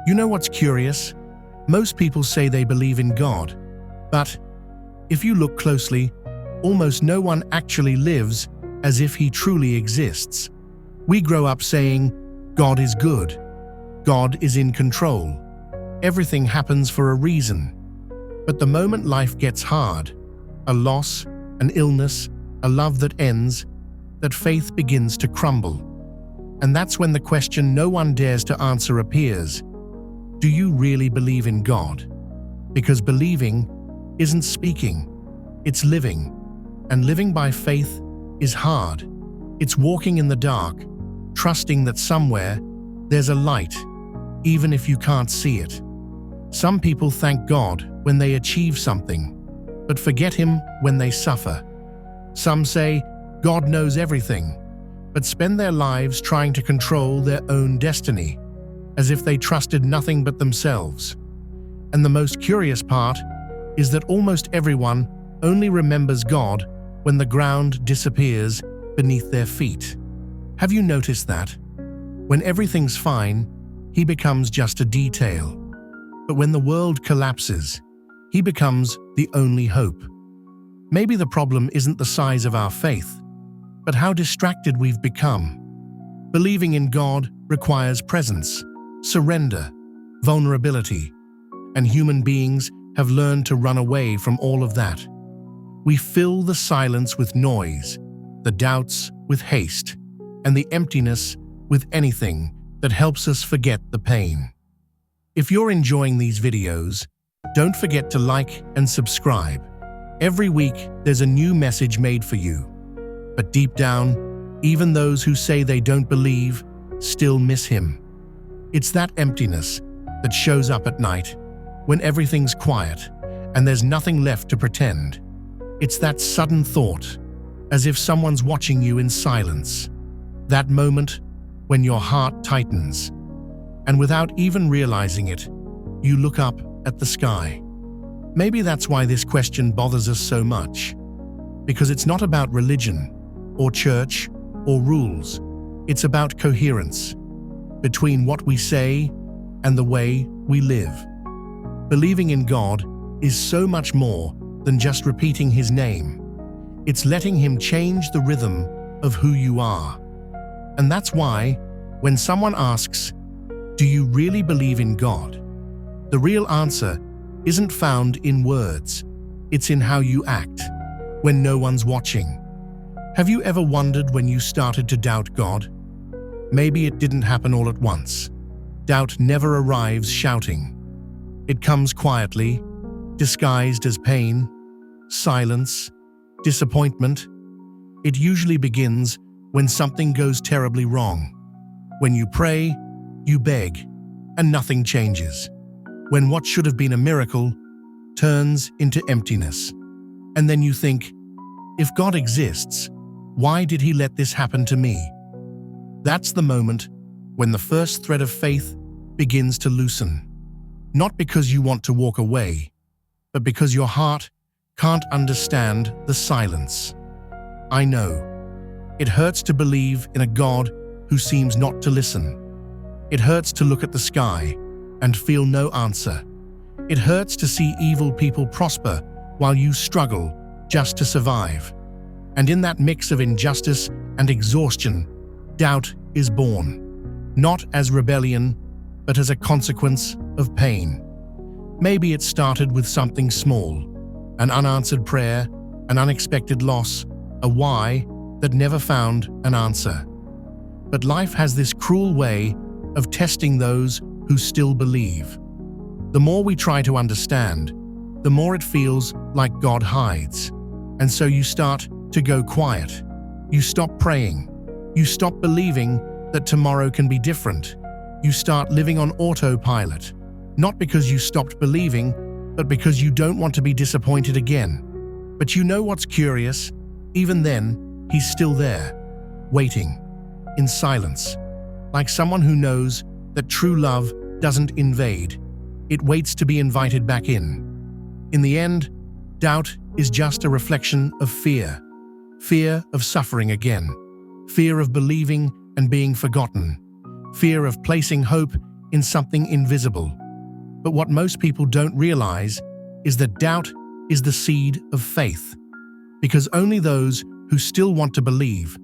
You know what's curious? Most people say they believe in God, but if you look closely, almost no one actually lives as if he truly exists. We grow up saying, God is good, God is in control, everything happens for a reason. But the moment life gets hard, a loss, an illness, a love that ends, that faith begins to crumble. And that's when the question no one dares to answer appears. Do you really believe in God? Because believing isn't speaking, it's living. And living by faith is hard. It's walking in the dark, trusting that somewhere there's a light, even if you can't see it. Some people thank God when they achieve something, but forget Him when they suffer. Some say God knows everything, but spend their lives trying to control their own destiny, as if they trusted nothing but themselves. And the most curious part is that almost everyone only remembers God when the ground disappears beneath their feet. Have you noticed that? When everything's fine, He becomes just a detail. But when the world collapses, He becomes the only hope. Maybe the problem isn't the size of our faith, but how distracted we've become. Believing in God requires presence, surrender, vulnerability, and human beings have learned to run away from all of that. We fill the silence with noise, the doubts with haste, and the emptiness with anything that helps us forget the pain. If you're enjoying these videos, don't forget to like and subscribe. Every week, there's a new message made for you. But deep down, even those who say they don't believe still miss Him. It's that emptiness that shows up at night when everything's quiet and there's nothing left to pretend. It's that sudden thought, as if someone's watching you in silence. That moment when your heart tightens, and without even realizing it, you look up at the sky. Maybe that's why this question bothers us so much. Because it's not about religion, or church, or rules. It's about coherence between what we say and the way we live. Believing in God is so much more than just repeating His name. It's letting Him change the rhythm of who you are. And that's why, when someone asks, "Do you really believe in God?" the real answer isn't found in words. It's in how you act when no one's watching. Have you ever wondered when you started to doubt God? Maybe it didn't happen all at once. Doubt never arrives shouting. It comes quietly, disguised as pain, silence, disappointment. It usually begins when something goes terribly wrong. When you pray, you beg, and nothing changes. When what should have been a miracle turns into emptiness. And then you think, if God exists, why did He let this happen to me? That's the moment when the first thread of faith begins to loosen. Not because you want to walk away, but because your heart can't understand the silence. I know. It hurts to believe in a God who seems not to listen. It hurts to look at the sky and feel no answer. It hurts to see evil people prosper while you struggle just to survive. And in that mix of injustice and exhaustion, doubt is born, not as rebellion, but as a consequence of pain. Maybe it started with something small, an unanswered prayer, an unexpected loss, a why that never found an answer. But life has this cruel way of testing those who still believe. The more we try to understand, the more it feels like God hides. And so you start to go quiet. You stop praying. You stop believing that tomorrow can be different. You start living on autopilot, not because you stopped believing, but because you don't want to be disappointed again. But you know what's curious? Even then, He's still there, waiting, in silence, like someone who knows that true love doesn't invade. It waits to be invited back in. In the end, doubt is just a reflection of fear. Fear of suffering again. Fear of believing and being forgotten. Fear of placing hope in something invisible. But what most people don't realize is that doubt is the seed of faith, because only those who still want to believe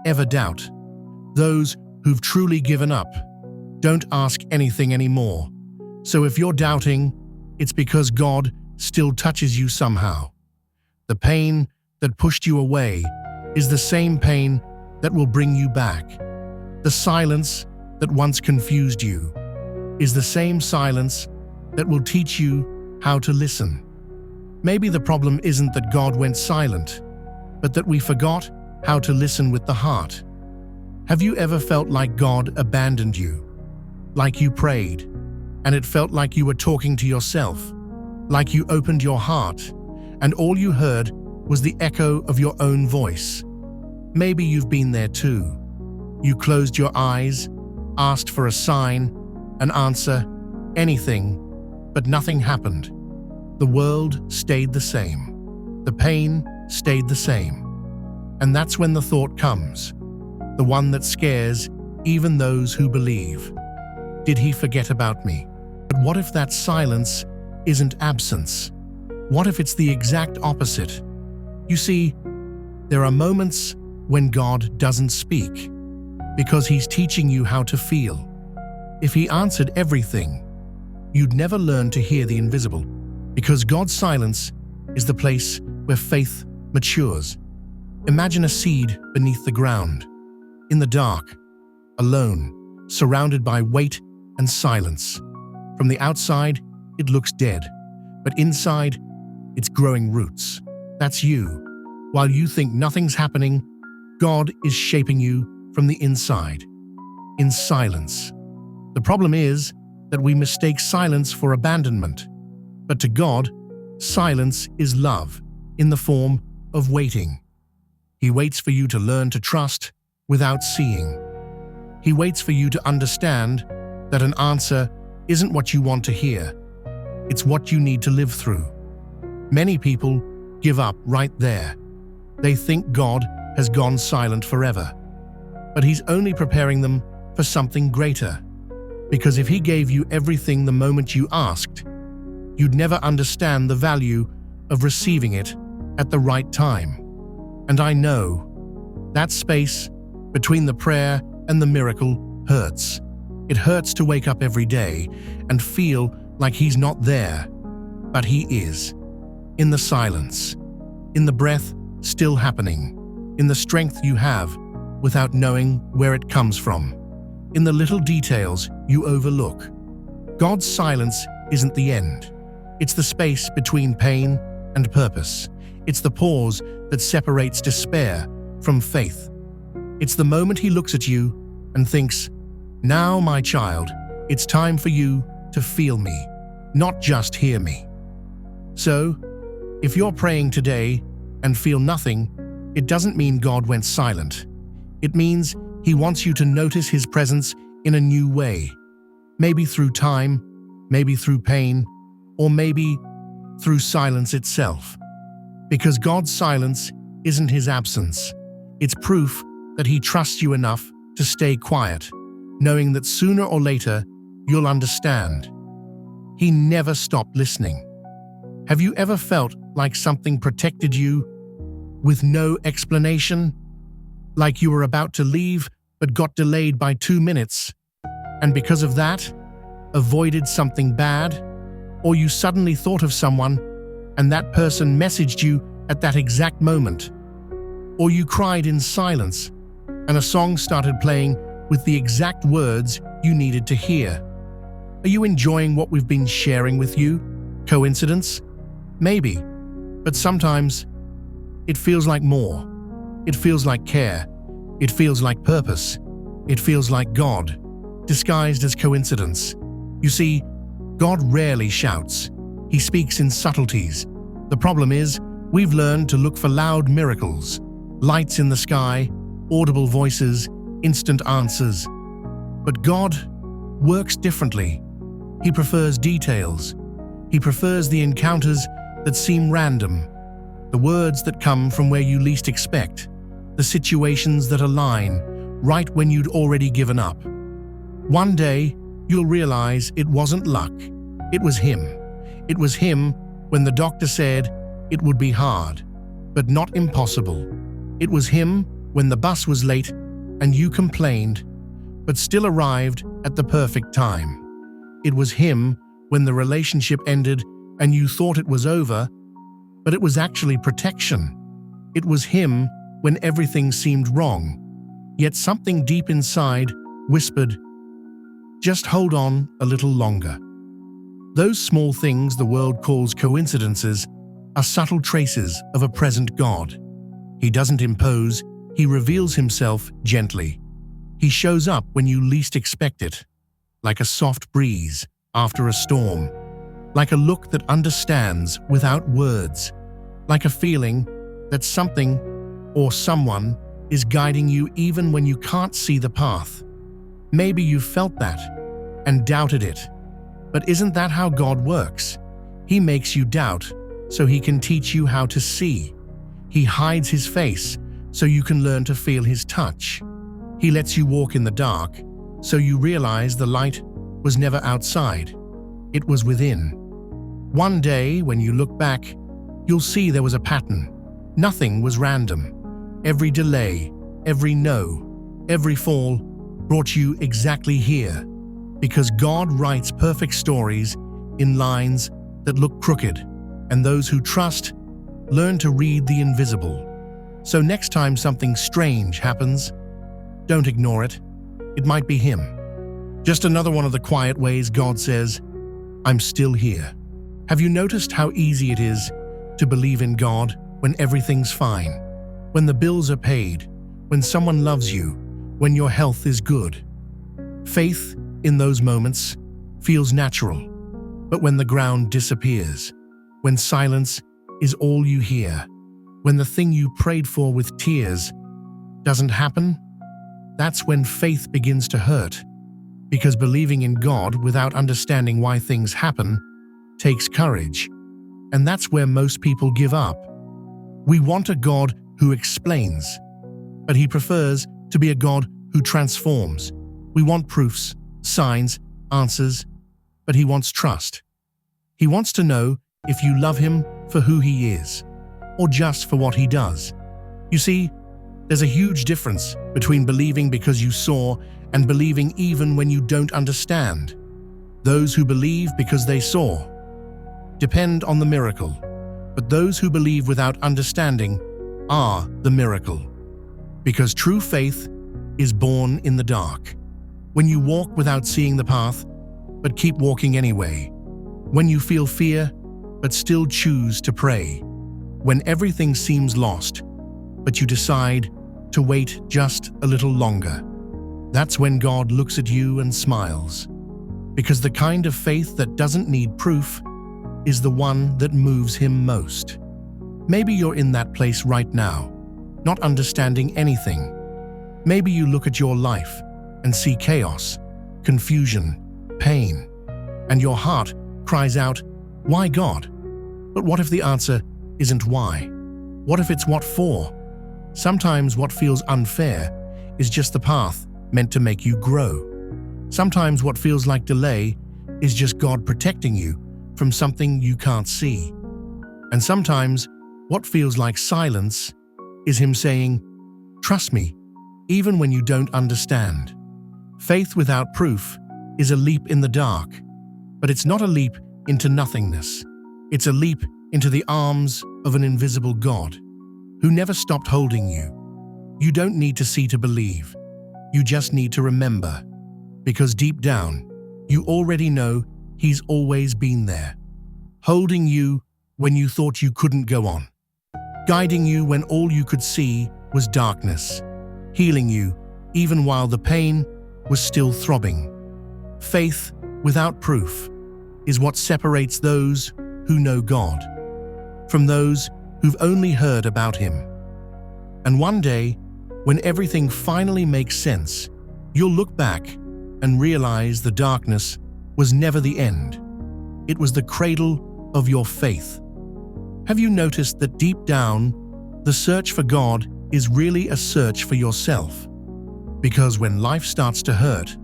ever doubt. Those who've truly given up don't ask anything anymore. So if you're doubting, it's because God still touches you somehow. The pain that pushed you away is the same pain that will bring you back. The silence that once confused you is the same silence that will teach you how to listen. Maybe the problem isn't that God went silent, but that we forgot how to listen with the heart. Have you ever felt like God abandoned you? Like you prayed, and it felt like you were talking to yourself, like you opened your heart, and all you heard was the echo of your own voice. Maybe you've been there too. You closed your eyes, asked for a sign, an answer, anything, but nothing happened. The world stayed the same. The pain stayed the same. And that's when the thought comes, the one that scares even those who believe. Did he forget about me? But what if that silence isn't absence? What if it's the exact opposite? You see, there are moments when God doesn't speak, because he's teaching you how to feel. If he answered everything, you'd never learn to hear the invisible, because God's silence is the place where faith matures. Imagine a seed beneath the ground, in the dark, alone, surrounded by weight and silence. From the outside, it looks dead, but inside, it's growing roots. That's you. While you think nothing's happening, God is shaping you from the inside, in silence. The problem is that we mistake silence for abandonment. But to God, silence is love, in the form of waiting. He waits for you to learn to trust without seeing. He waits for you to understand that an answer isn't what you want to hear. It's what you need to live through. Many people give up right there. They think God has gone silent forever. But he's only preparing them for something greater. Because if he gave you everything the moment you asked, you'd never understand the value of receiving it at the right time. And I know that space between the prayer and the miracle hurts. It hurts to wake up every day and feel like he's not there, but he is. In the silence, in the breath still happening, in the strength you have without knowing where it comes from, in the little details you overlook. God's silence isn't the end. It's the space between pain and purpose. It's the pause that separates despair from faith. It's the moment he looks at you and thinks, "Now, my child, it's time for you to feel me, not just hear me." So, if you're praying today and feel nothing, it doesn't mean God went silent. It means he wants you to notice his presence in a new way. Maybe through time, maybe through pain, or maybe through silence itself. Because God's silence isn't his absence. It's proof that he trusts you enough to stay quiet, knowing that sooner or later you'll understand. He never stopped listening. Have you ever felt like something protected you with no explanation? Like you were about to leave but got delayed by 2 minutes, and because of that, avoided something bad? Or you suddenly thought of someone and that person messaged you at that exact moment? Or you cried in silence and a song started playing with the exact words you needed to hear? Are you enjoying what we've been sharing with you? Coincidence? Maybe. But sometimes it feels like more. It feels like care. It feels like purpose. It feels like God, disguised as coincidence. You see, God rarely shouts. He speaks in subtleties. The problem is, we've learned to look for loud miracles, lights in the sky, audible voices, instant answers. But God works differently. He prefers details. He prefers the encounters that seem random, the words that come from where you least expect, the situations that align right when you'd already given up. One day, you'll realize it wasn't luck. It was him. It was him when the doctor said it would be hard, but not impossible. It was him when the bus was late and you complained, but still arrived at the perfect time. It was him when the relationship ended and you thought it was over, but it was actually protection. It was him when everything seemed wrong, yet something deep inside whispered, "Just hold on a little longer." Those small things the world calls coincidences are subtle traces of a present God. He doesn't impose, he reveals himself gently. He shows up when you least expect it, like a soft breeze after a storm, like a look that understands without words, like a feeling that something or someone is guiding you even when you can't see the path. Maybe you felt that and doubted it, but isn't that how God works? He makes you doubt so he can teach you how to see. He hides his face so you can learn to feel his touch. He lets you walk in the dark so you realize the light was never outside. It was within. One day, when you look back, you'll see there was a pattern. Nothing was random. Every delay, every no, every fall brought you exactly here, because God writes perfect stories in lines that look crooked, and those who trust learn to read the invisible. So next time something strange happens, don't ignore it. It might be him. Just another one of the quiet ways God says, "I'm still here." Have you noticed how easy it is to believe in God when everything's fine? When the bills are paid, when someone loves you, when your health is good. Faith in those moments feels natural, but when the ground disappears, when silence is all you hear, when the thing you prayed for with tears doesn't happen, that's when faith begins to hurt, because believing in God without understanding why things happen takes courage, and that's where most people give up. We want a God who explains, but he prefers to be a God who transforms. We want proofs, signs, answers, but he wants trust. He wants to know if you love him for who he is, or just for what he does. You see, there's a huge difference between believing because you saw and believing even when you don't understand. Those who believe because they saw depend on the miracle, but those who believe without understanding are the miracle. Because true faith is born in the dark. When you walk without seeing the path, but keep walking anyway. When you feel fear, but still choose to pray. When everything seems lost, but you decide to wait just a little longer. That's when God looks at you and smiles. Because the kind of faith that doesn't need proof is the one that moves him most. Maybe you're in that place right now, not understanding anything. Maybe you look at your life and see chaos, confusion, pain, and your heart cries out, "Why, God?" But what if the answer isn't why? What if it's what for? Sometimes what feels unfair is just the path meant to make you grow. Sometimes what feels like delay is just God protecting you from something you can't see. And sometimes what feels like silence is him saying, "Trust me, even when you don't understand." Faith without proof is a leap in the dark, but it's not a leap into nothingness. It's a leap into the arms of an invisible God who never stopped holding you. You don't need to see to believe. You just need to remember, because deep down, you already know he's always been there, holding you when you thought you couldn't go on, guiding you when all you could see was darkness, healing you even while the pain was still throbbing. Faith without proof is what separates those who know God from those who've only heard about him. And one day, when everything finally makes sense, you'll look back and realize the darkness was never the end. It was the cradle of your faith. Have you noticed that deep down, the search for God is really a search for yourself? Because when life starts to hurt,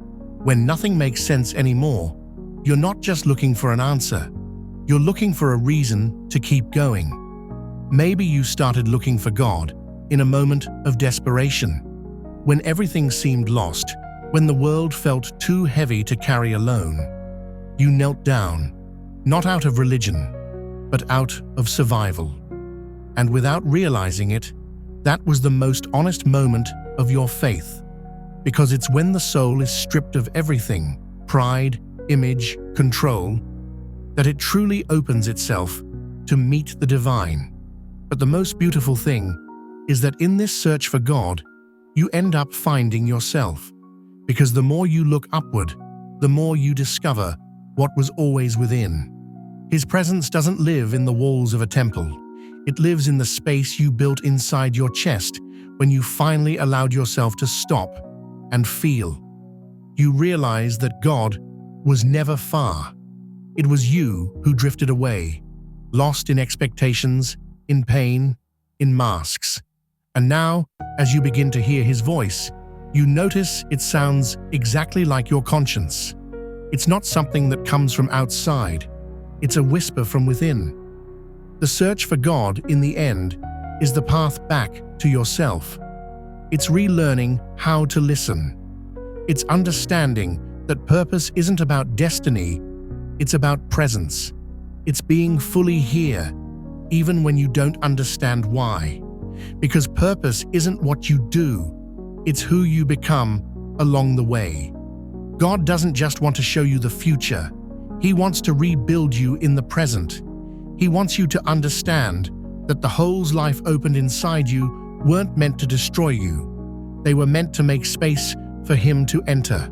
When nothing makes sense anymore, you're not just looking for an answer, you're looking for a reason to keep going. Maybe you started looking for God in a moment of desperation, when everything seemed lost, when the world felt too heavy to carry alone. You knelt down, not out of religion, but out of survival. And without realizing it, that was the most honest moment of your faith, because it's when the soul is stripped of everything, pride, image, control, that it truly opens itself to meet the divine. But the most beautiful thing is that in this search for God, you end up finding yourself, because the more you look upward, the more you discover what was always within. His presence doesn't live in the walls of a temple. It lives in the space you built inside your chest when you finally allowed yourself to stop and feel. You realize that God was never far. It was you who drifted away, lost in expectations, in pain, in masks. And now, as you begin to hear his voice, you notice it sounds exactly like your conscience. It's not something that comes from outside. It's a whisper from within. The search for God, in the end, is the path back to yourself. It's relearning how to listen. It's understanding that purpose isn't about destiny, it's about presence. It's being fully here, even when you don't understand why. Because purpose isn't what you do, it's who you become along the way. God doesn't just want to show you the future, He wants to rebuild you in the present. He wants you to understand that the holes life opened inside you weren't meant to destroy you. They were meant to make space for Him to enter.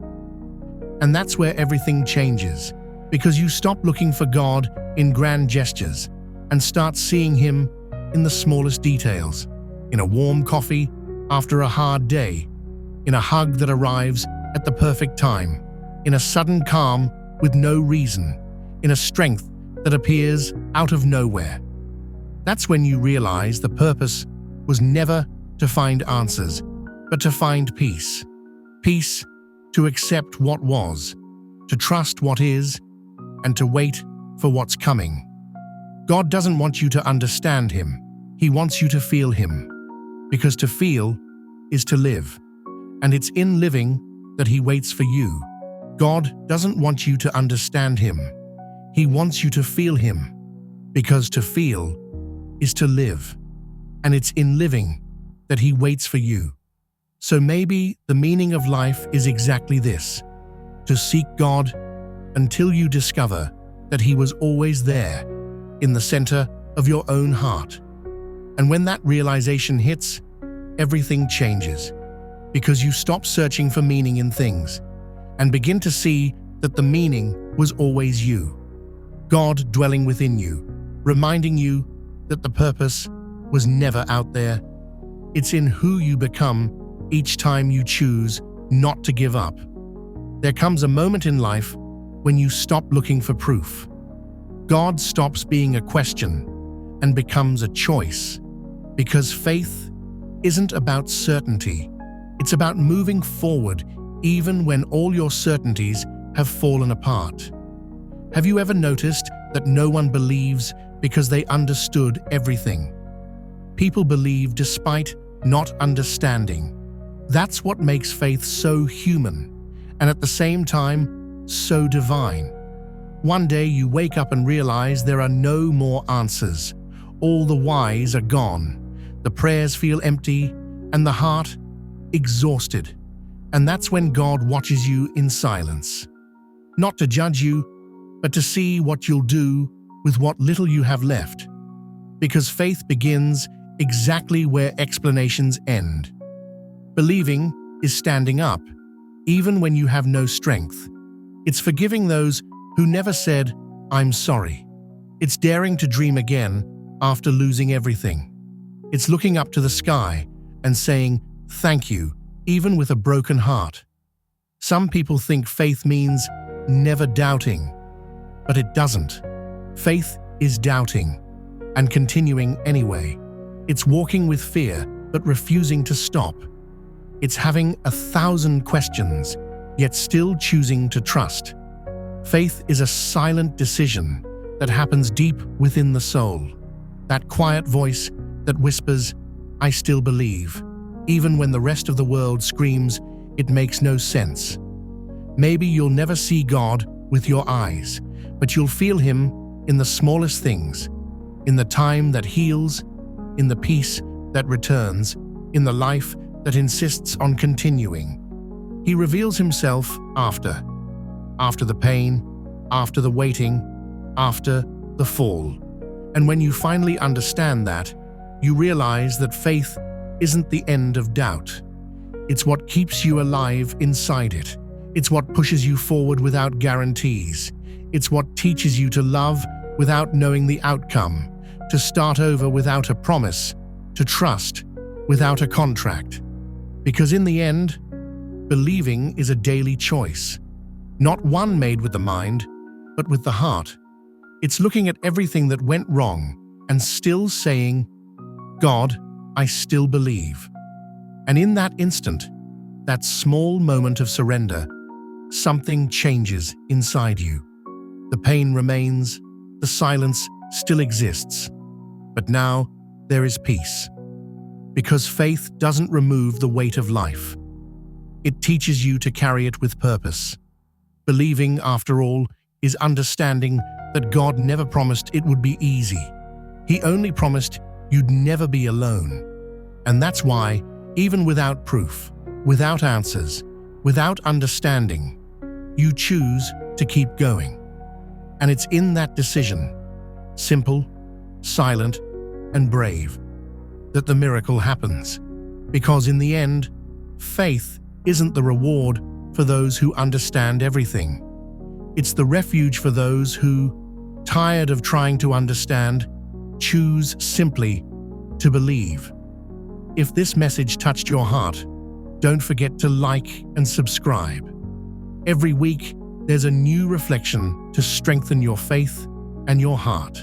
And that's where everything changes, because you stop looking for God in grand gestures and start seeing Him in the smallest details, in a warm coffee after a hard day, in a hug that arrives at the perfect time, in a sudden calm with no reason, in a strength that appears out of nowhere. That's when you realize the purpose was never to find answers, but to find peace. Peace to accept what was, to trust what is, and to wait for what's coming. God doesn't want you to understand Him. He wants you to feel Him. Because to feel is to live. And it's in living that He waits for you. God doesn't want you to understand Him. He wants you to feel Him. Because to feel is to live. And it's in living that He waits for you. So maybe the meaning of life is exactly this: to seek God until you discover that He was always there, in the center of your own heart. And when that realization hits, everything changes, because you stop searching for meaning in things and begin to see that the meaning was always you. God dwelling within you, reminding you that the purpose was never out there. It's in who you become each time you choose not to give up. There comes a moment in life when you stop looking for proof. God stops being a question and becomes a choice, because faith isn't about certainty. It's about moving forward even when all your certainties have fallen apart. Have you ever noticed that no one believes because they understood everything? People believe despite not understanding. That's what makes faith so human, and at the same time, so divine. One day you wake up and realize there are no more answers. All the whys are gone. The prayers feel empty, and the heart exhausted. And that's when God watches you in silence. Not to judge you, but to see what you'll do with what little you have left. Because faith begins exactly where explanations end. Believing is standing up, even when you have no strength. It's forgiving those who never said, "I'm sorry." It's daring to dream again after losing everything. It's looking up to the sky and saying, "Thank you," even with a broken heart. Some people think faith means never doubting, but it doesn't. Faith is doubting and continuing anyway. It's walking with fear, but refusing to stop. It's having 1,000 questions, yet still choosing to trust. Faith is a silent decision that happens deep within the soul. That quiet voice that whispers, "I still believe," even when the rest of the world screams, "It makes no sense." Maybe you'll never see God with your eyes, but you'll feel Him in the smallest things, in the time that heals, in the peace that returns, in the life that insists on continuing. He reveals Himself after the pain, after the waiting, after the fall. And when you finally understand that, you realize that faith isn't the end of doubt. It's what keeps you alive inside it. It's what pushes you forward without guarantees. It's what teaches you to love without knowing the outcome, to start over without a promise, to trust without a contract. Because in the end, believing is a daily choice, not one made with the mind, but with the heart. It's looking at everything that went wrong and still saying, "God, I still believe." And in that instant, that small moment of surrender, something changes inside you. The pain remains, the silence still exists, but now there is peace. Because faith doesn't remove the weight of life. It teaches you to carry it with purpose. Believing, after all, is understanding that God never promised it would be easy. He only promised you'd never be alone. And that's why, even without proof, without answers, without understanding, you choose to keep going. And it's in that decision, simple, silent, and brave, that the miracle happens. Because in the end, faith isn't the reward for those who understand everything. It's the refuge for those who, tired of trying to understand, choose simply to believe. If this message touched your heart, don't forget to like and subscribe. Every week, there's a new reflection to strengthen your faith and your heart.